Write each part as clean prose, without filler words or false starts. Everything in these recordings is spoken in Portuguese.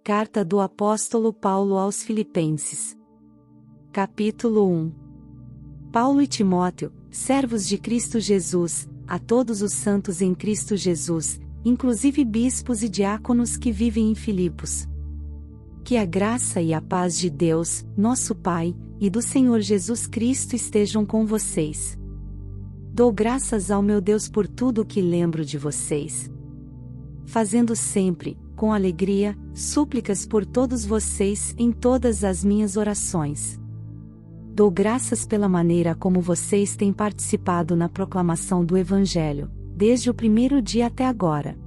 Carta do Apóstolo Paulo aos Filipenses. Capítulo 1. Paulo e Timóteo, servos de Cristo Jesus, a todos os santos em Cristo Jesus, inclusive bispos e diáconos que vivem em Filipos. Que a graça e a paz de Deus, nosso Pai, e do Senhor Jesus Cristo estejam com vocês. Dou graças ao meu Deus por tudo o que lembro de vocês, fazendo sempre, com alegria, súplicas por todos vocês em todas as minhas orações. Dou graças pela maneira como vocês têm participado na proclamação do Evangelho, desde o primeiro dia até agora.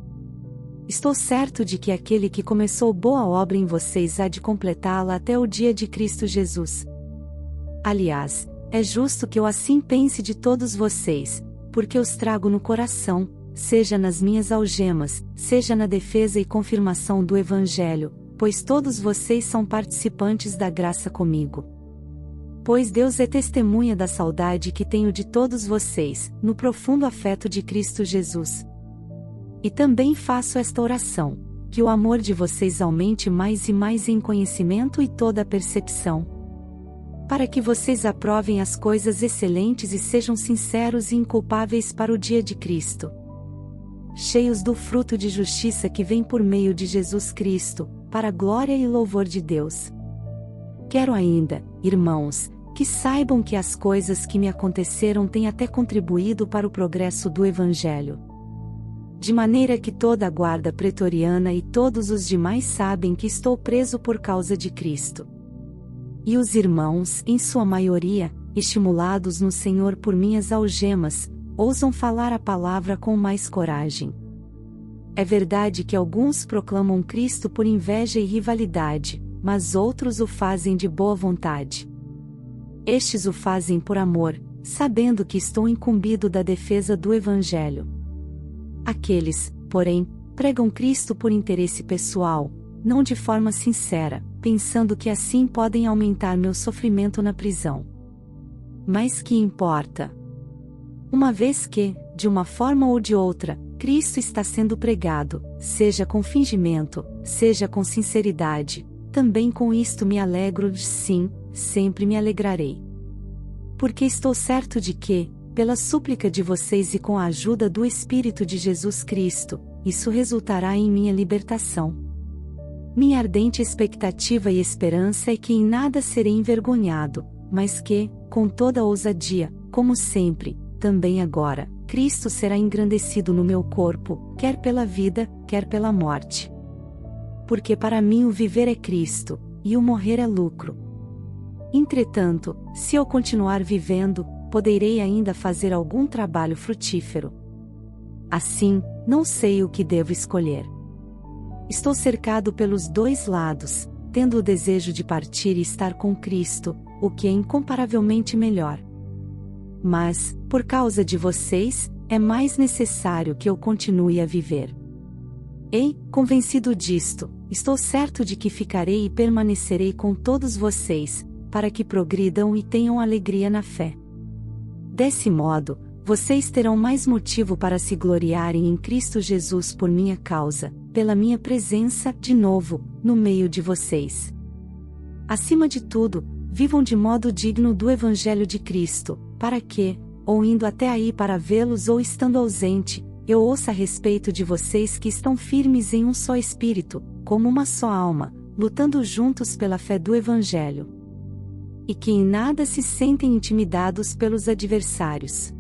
Estou certo de que aquele que começou boa obra em vocês há de completá-la até o dia de Cristo Jesus. Aliás, é justo que eu assim pense de todos vocês, porque os trago no coração, seja nas minhas algemas, seja na defesa e confirmação do Evangelho, pois todos vocês são participantes da graça comigo. Pois Deus é testemunha da saudade que tenho de todos vocês, no profundo afeto de Cristo Jesus. E também faço esta oração, que o amor de vocês aumente mais e mais em conhecimento e toda a percepção, para que vocês aprovem as coisas excelentes e sejam sinceros e inculpáveis para o dia de Cristo, cheios do fruto de justiça que vem por meio de Jesus Cristo, para a glória e louvor de Deus. Quero ainda, irmãos, que saibam que as coisas que me aconteceram têm até contribuído para o progresso do Evangelho. De maneira que toda a guarda pretoriana e todos os demais sabem que estou preso por causa de Cristo. E os irmãos, em sua maioria, estimulados no Senhor por minhas algemas, ousam falar a palavra com mais coragem. É verdade que alguns proclamam Cristo por inveja e rivalidade, mas outros o fazem de boa vontade. Estes o fazem por amor, sabendo que estou incumbido da defesa do Evangelho. Aqueles, porém, pregam Cristo por interesse pessoal, não de forma sincera, pensando que assim podem aumentar meu sofrimento na prisão. Mas que importa? Uma vez que, de uma forma ou de outra, Cristo está sendo pregado, seja com fingimento, seja com sinceridade, também com isto me alegro, sim, sempre me alegrarei. Porque estou certo de que, pela súplica de vocês e com a ajuda do Espírito de Jesus Cristo, isso resultará em minha libertação. Minha ardente expectativa e esperança é que em nada serei envergonhado, mas que, com toda ousadia, como sempre, também agora, Cristo será engrandecido no meu corpo, quer pela vida, quer pela morte. Porque para mim o viver é Cristo, e o morrer é lucro. Entretanto, se eu continuar vivendo, poderei ainda fazer algum trabalho frutífero. Assim, não sei o que devo escolher. Estou cercado pelos dois lados, tendo o desejo de partir e estar com Cristo, o que é incomparavelmente melhor. Mas, por causa de vocês, é mais necessário que eu continue a viver. E, convencido disto, estou certo de que ficarei e permanecerei com todos vocês, para que progridam e tenham alegria na fé. Desse modo, vocês terão mais motivo para se gloriarem em Cristo Jesus por minha causa, pela minha presença, de novo, no meio de vocês. Acima de tudo, vivam de modo digno do Evangelho de Cristo, para que, ou indo até aí para vê-los ou estando ausente, eu ouça a respeito de vocês que estão firmes em um só espírito, como uma só alma, lutando juntos pela fé do Evangelho. E que em nada se sentem intimidados pelos adversários.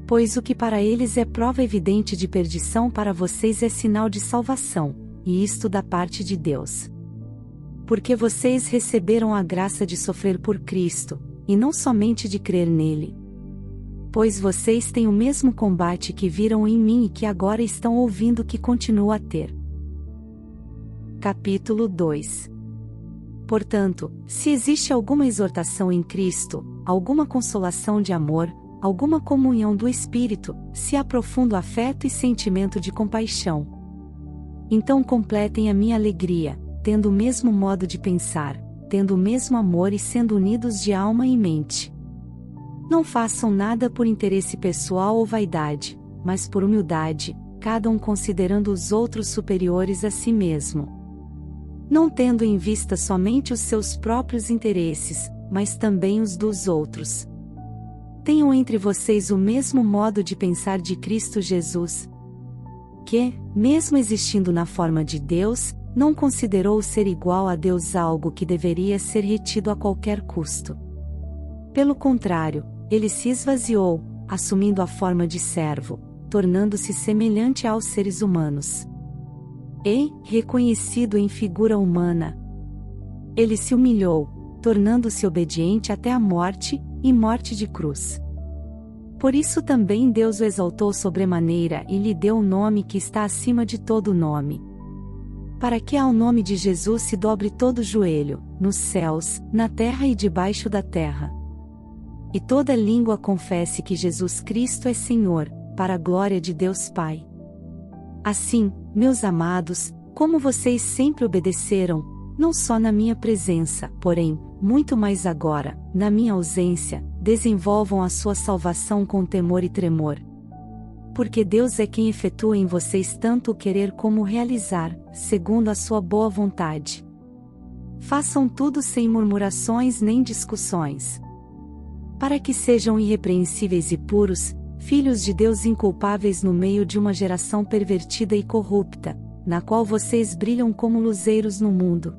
Pois o que para eles é prova evidente de perdição para vocês é sinal de salvação, e isto da parte de Deus. Porque vocês receberam a graça de sofrer por Cristo, e não somente de crer nele. Pois vocês têm o mesmo combate que viram em mim e que agora estão ouvindo que continuo a ter. Capítulo 2. Portanto, se existe alguma exortação em Cristo, alguma consolação de amor, alguma comunhão do Espírito, se há profundo afeto e sentimento de compaixão, então completem a minha alegria, tendo o mesmo modo de pensar, tendo o mesmo amor e sendo unidos de alma e mente. Não façam nada por interesse pessoal ou vaidade, mas por humildade, cada um considerando os outros superiores a si mesmo. não tendo em vista somente os seus próprios interesses, mas também os dos outros. Tenham entre vocês o mesmo modo de pensar de Cristo Jesus, que, mesmo existindo na forma de Deus, não considerou ser igual a Deus algo que deveria ser retido a qualquer custo. Pelo contrário, ele se esvaziou, assumindo a forma de servo, tornando-se semelhante aos seres humanos. E, reconhecido em figura humana, ele se humilhou, tornando-se obediente até a morte, e morte de cruz. Por isso também Deus o exaltou sobremaneira e lhe deu o nome que está acima de todo nome, para que ao nome de Jesus se dobre todo joelho, nos céus, na terra e debaixo da terra, e toda língua confesse que Jesus Cristo é Senhor, para a glória de Deus Pai. Assim, meus amados, como vocês sempre obedeceram, não só na minha presença, porém, muito mais agora, na minha ausência, desenvolvam a sua salvação com temor e tremor. Porque Deus é quem efetua em vocês tanto o querer como o realizar, segundo a sua boa vontade. Façam tudo sem murmurações nem discussões, para que sejam irrepreensíveis e puros, filhos de Deus inculpáveis no meio de uma geração pervertida e corrupta, na qual vocês brilham como luzeiros no mundo,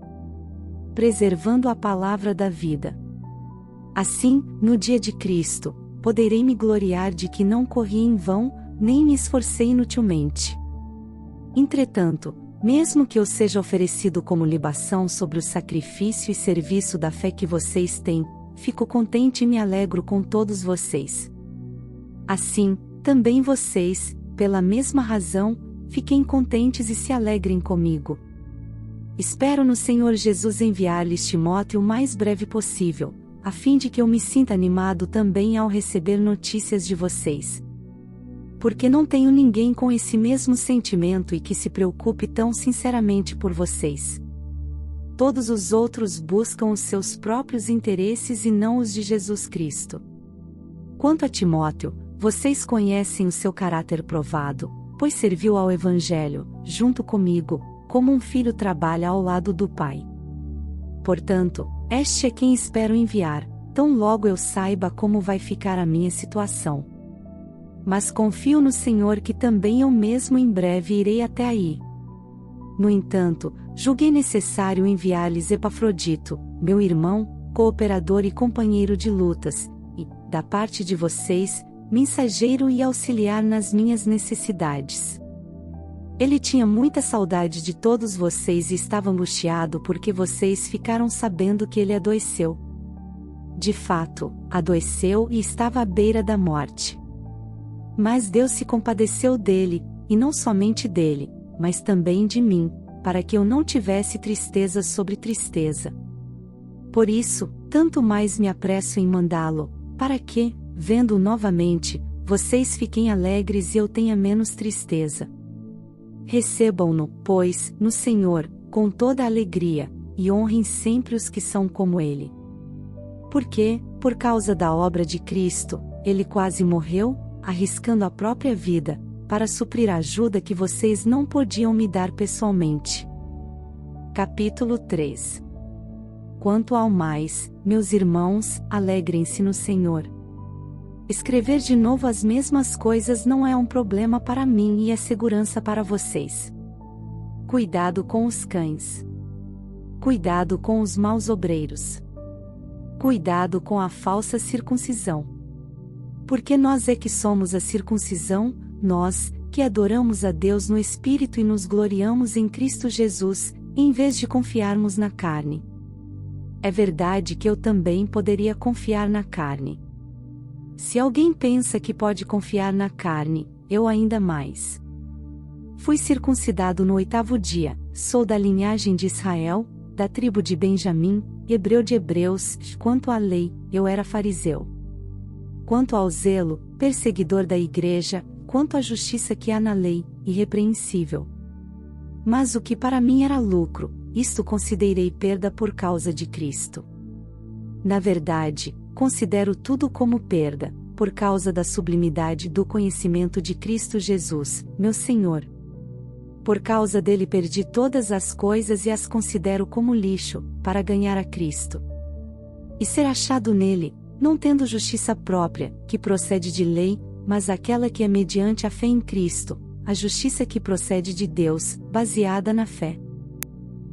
preservando a palavra da vida. Assim, no dia de Cristo, poderei me gloriar de que não corri em vão, nem me esforcei inutilmente. Entretanto, mesmo que eu seja oferecido como libação sobre o sacrifício e serviço da fé que vocês têm, fico contente e me alegro com todos vocês. Assim, também vocês, pela mesma razão, fiquem contentes e se alegrem comigo. Espero no Senhor Jesus enviar-lhes Timóteo o mais breve possível, a fim de que eu me sinta animado também ao receber notícias de vocês. Porque não tenho ninguém com esse mesmo sentimento e que se preocupe tão sinceramente por vocês. Todos os outros buscam os seus próprios interesses e não os de Jesus Cristo. Quanto a Timóteo, vocês conhecem o seu caráter provado, pois serviu ao Evangelho, junto comigo, como um filho trabalha ao lado do pai. Portanto, este é quem espero enviar, tão logo eu saiba como vai ficar a minha situação. Mas confio no Senhor que também eu mesmo em breve irei até aí. No entanto, julguei necessário enviar-lhes Epafrodito, meu irmão, cooperador e companheiro de lutas, e, da parte de vocês, mensageiro e auxiliar nas minhas necessidades. Ele tinha muita saudade de todos vocês e estava angustiado porque vocês ficaram sabendo que ele adoeceu. De fato, adoeceu e estava à beira da morte. Mas Deus se compadeceu dele, e não somente dele, mas também de mim, para que eu não tivesse tristeza sobre tristeza. Por isso, tanto mais me apresso em mandá-lo, para que, vendo-o novamente, vocês fiquem alegres e eu tenha menos tristeza. Recebam-no, pois, no Senhor, com toda a alegria, e honrem sempre os que são como ele. Porque, por causa da obra de Cristo, ele quase morreu, arriscando a própria vida, para suprir a ajuda que vocês não podiam me dar pessoalmente. Capítulo 3. Quanto ao mais, meus irmãos, alegrem-se no Senhor. Escrever de novo as mesmas coisas não é um problema para mim e é segurança para vocês. Cuidado com os cães. Cuidado com os maus obreiros. Cuidado com a falsa circuncisão. Porque nós é que somos a circuncisão, nós, que adoramos a Deus no Espírito e nos gloriamos em Cristo Jesus, em vez de confiarmos na carne. É verdade que eu também poderia confiar na carne. Se alguém pensa que pode confiar na carne, eu ainda mais. Fui circuncidado no 8º dia, sou da linhagem de Israel, da tribo de Benjamim, hebreu de hebreus, quanto à lei, eu era fariseu. Quanto ao zelo, perseguidor da igreja, quanto à justiça que há na lei, irrepreensível. Mas o que para mim era lucro, isto considerei perda por causa de Cristo. Na verdade, considero tudo como perda, por causa da sublimidade do conhecimento de Cristo Jesus, meu Senhor. Por causa dele perdi todas as coisas e as considero como lixo, para ganhar a Cristo. E ser achado nele, não tendo justiça própria, que procede de lei, mas aquela que é mediante a fé em Cristo, a justiça que procede de Deus, baseada na fé.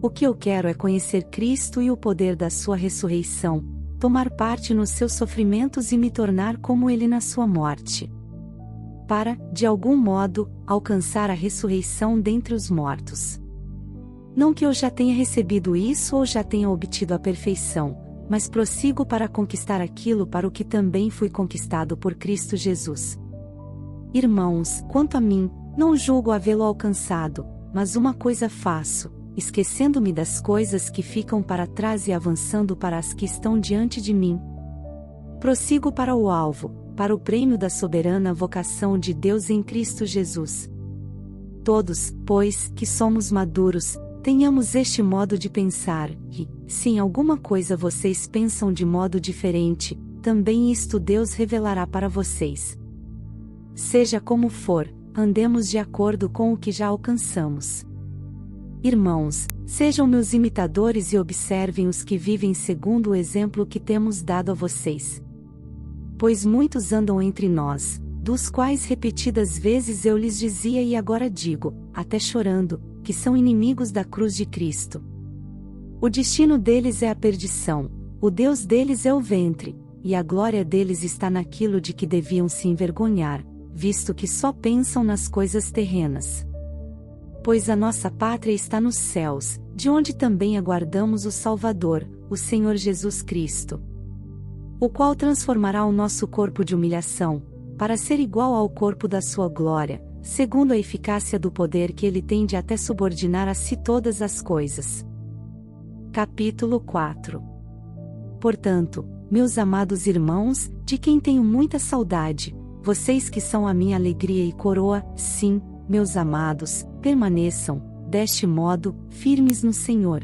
O que eu quero é conhecer Cristo e o poder da sua ressurreição, tomar parte nos seus sofrimentos e me tornar como ele na sua morte. Para, de algum modo, alcançar a ressurreição dentre os mortos. Não que eu já tenha recebido isso ou já tenha obtido a perfeição, mas prossigo para conquistar aquilo para o que também fui conquistado por Cristo Jesus. Irmãos, quanto a mim, não julgo havê-lo alcançado, mas uma coisa faço, esquecendo-me das coisas que ficam para trás e avançando para as que estão diante de mim. Prossigo para o alvo, para o prêmio da soberana vocação de Deus em Cristo Jesus. Todos, pois, que somos maduros, tenhamos este modo de pensar, e, se em alguma coisa vocês pensam de modo diferente, também isto Deus revelará para vocês. Seja como for, andemos de acordo com o que já alcançamos. Irmãos, sejam meus imitadores e observem os que vivem segundo o exemplo que temos dado a vocês. Pois muitos andam entre nós, dos quais repetidas vezes eu lhes dizia e agora digo, até chorando, que são inimigos da cruz de Cristo. O destino deles é a perdição, o Deus deles é o ventre, e a glória deles está naquilo de que deviam se envergonhar, visto que só pensam nas coisas terrenas. Pois a nossa pátria está nos céus, de onde também aguardamos o Salvador, o Senhor Jesus Cristo. O qual transformará o nosso corpo de humilhação, para ser igual ao corpo da sua glória, segundo a eficácia do poder que ele tem de até subordinar a si todas as coisas. Capítulo 4. Portanto, meus amados irmãos, de quem tenho muita saudade, vocês que são a minha alegria e coroa, sim, meus amados, permaneçam, deste modo, firmes no Senhor.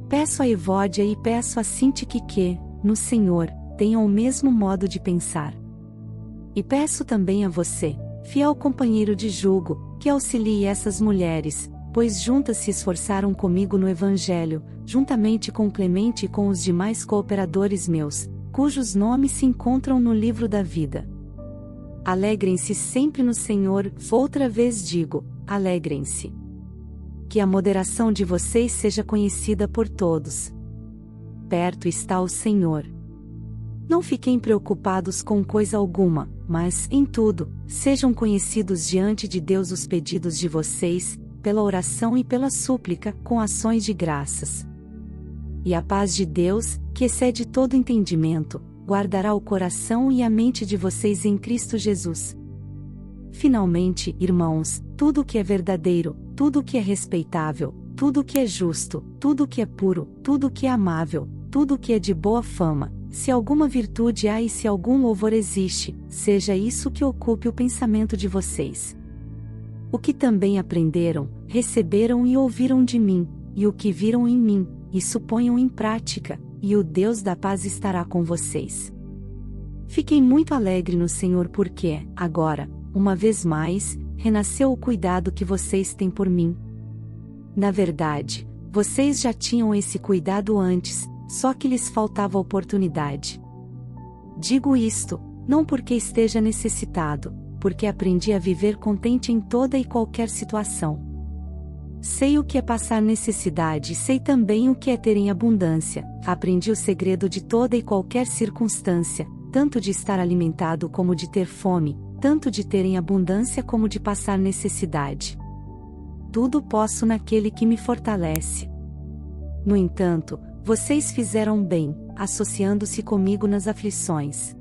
Peço a Evódia e peço a Sintique que, no Senhor, tenham o mesmo modo de pensar. E peço também a você, fiel companheiro de jugo, que auxilie essas mulheres, pois juntas se esforçaram comigo no Evangelho, juntamente com Clemente e com os demais cooperadores meus, cujos nomes se encontram no livro da vida. Alegrem-se sempre no Senhor, outra vez digo, alegrem-se. Que a moderação de vocês seja conhecida por todos. Perto está o Senhor. Não fiquem preocupados com coisa alguma, mas, em tudo, sejam conhecidos diante de Deus os pedidos de vocês, pela oração e pela súplica, com ações de graças. E a paz de Deus, que excede todo entendimento, guardará o coração e a mente de vocês em Cristo Jesus. Finalmente, irmãos, tudo o que é verdadeiro, tudo o que é respeitável, tudo o que é justo, tudo o que é puro, tudo o que é amável, tudo o que é de boa fama, se alguma virtude há e se algum louvor existe, seja isso que ocupe o pensamento de vocês. O que também aprenderam, receberam e ouviram de mim, e o que viram em mim, isso ponham em prática, e o Deus da paz estará com vocês. Fiquei muito alegre no Senhor porque, agora, uma vez mais, renasceu o cuidado que vocês têm por mim. Na verdade, vocês já tinham esse cuidado antes, só que lhes faltava oportunidade. Digo isto, não porque esteja necessitado, porque aprendi a viver contente em toda e qualquer situação. Sei o que é passar necessidade e sei também o que é ter em abundância, aprendi o segredo de toda e qualquer circunstância, tanto de estar alimentado como de ter fome, tanto de ter em abundância como de passar necessidade. Tudo posso naquele que me fortalece. No entanto, vocês fizeram bem, associando-se comigo nas aflições.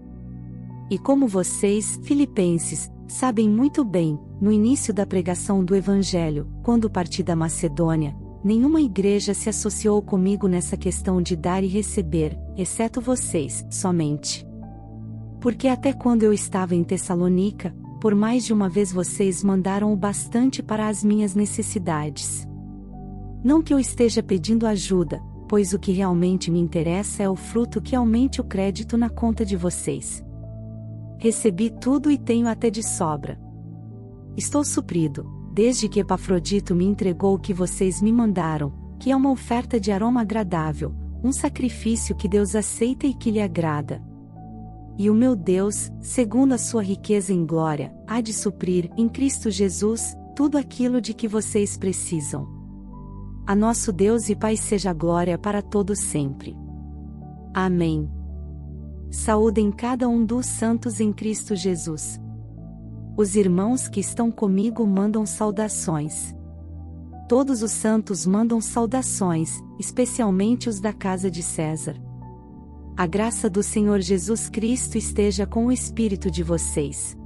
E como vocês, filipenses, sabem muito bem, no início da pregação do Evangelho, quando parti da Macedônia, nenhuma igreja se associou comigo nessa questão de dar e receber, exceto vocês, somente. Porque até quando eu estava em Tessalônica, por mais de uma vez vocês mandaram o bastante para as minhas necessidades. Não que eu esteja pedindo ajuda, pois o que realmente me interessa é o fruto que aumente o crédito na conta de vocês. Recebi tudo e tenho até de sobra. Estou suprido, desde que Epafrodito me entregou o que vocês me mandaram, que é uma oferta de aroma agradável, um sacrifício que Deus aceita e que lhe agrada. E o meu Deus, segundo a sua riqueza em glória, há de suprir, em Cristo Jesus, tudo aquilo de que vocês precisam. A nosso Deus e Pai seja glória para todos sempre. Amém. Saúdem cada um dos santos em Cristo Jesus. Os irmãos que estão comigo mandam saudações. Todos os santos mandam saudações, especialmente os da casa de César. A graça do Senhor Jesus Cristo esteja com o espírito de vocês.